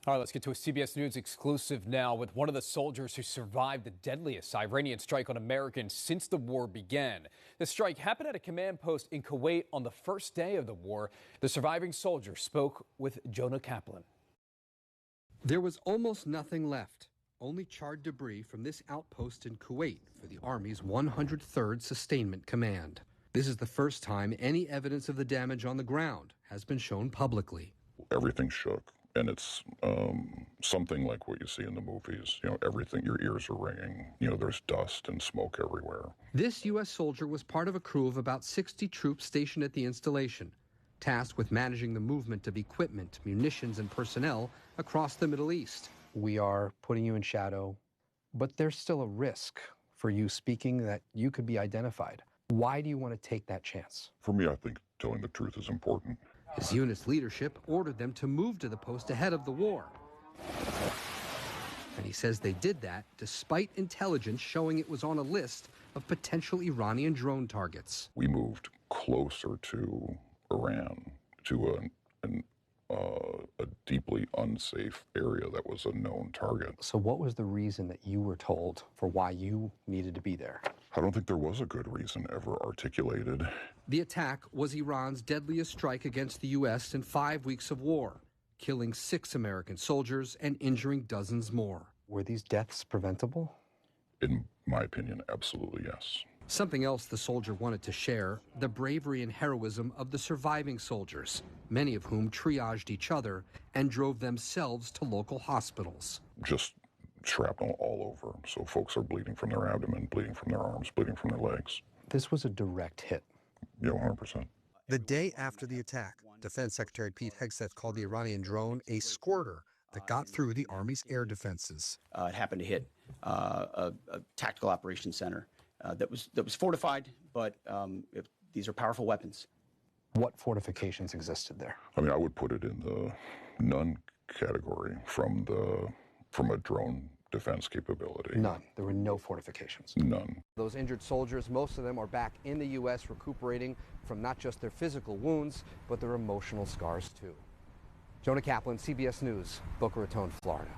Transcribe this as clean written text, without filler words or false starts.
All right, let's get to a CBS News exclusive now with one of the soldiers who survived the deadliest Iranian strike on Americans since the war began. The strike happened at a command post in Kuwait on the first day of the war. The surviving soldier spoke with Jonah Kaplan. There was almost nothing left, only charred debris from this outpost in Kuwait for the Army's 103rd Sustainment Command. This is the first time any evidence of the damage on the ground has been shown publicly. Everything shook. And it's something like what you see in the movies. You know, everything, your ears are ringing. You know, there's dust and smoke everywhere. This U.S. soldier was part of a crew of about 60 troops stationed at the installation, tasked with managing the movement of equipment, munitions, and personnel across the Middle East. We are putting you in shadow, but there's still a risk for you speaking that you could be identified. Why do you want to take that chance? For me, I think telling the truth is important. His unit's leadership ordered them to move to the post ahead of the war. And he says they did that despite intelligence showing it was on a list of potential Iranian drone targets. We moved closer to Iran, to a deeply unsafe area that was a known target. So what was the reason that you were told for why you needed to be there? I don't think there was a good reason ever articulated. The attack was Iran's deadliest strike against the U.S. in 5 weeks of war, killing 6 American soldiers and injuring dozens more. Were these deaths preventable? In my opinion, absolutely yes. Something else the soldier wanted to share, the bravery and heroism of the surviving soldiers, many of whom triaged each other and drove themselves to local hospitals. Just shrapnel all over. So folks are bleeding from their abdomen, bleeding from their arms, bleeding from their legs. This was a direct hit. Yeah, 100%. The day after the attack, Defense Secretary Pete Hegseth called the Iranian drone a squirter that got through the Army's air defenses. It happened to hit a tactical operations center that was fortified, but these are powerful weapons. What fortifications existed there? I mean, I would put it in the none category from a drone defense capability. None. There were no fortifications. None. Those injured soldiers, most of them are back in the U.S. recuperating from not just their physical wounds, but their emotional scars too. Jonah Kaplan, CBS News, Boca Raton, Florida.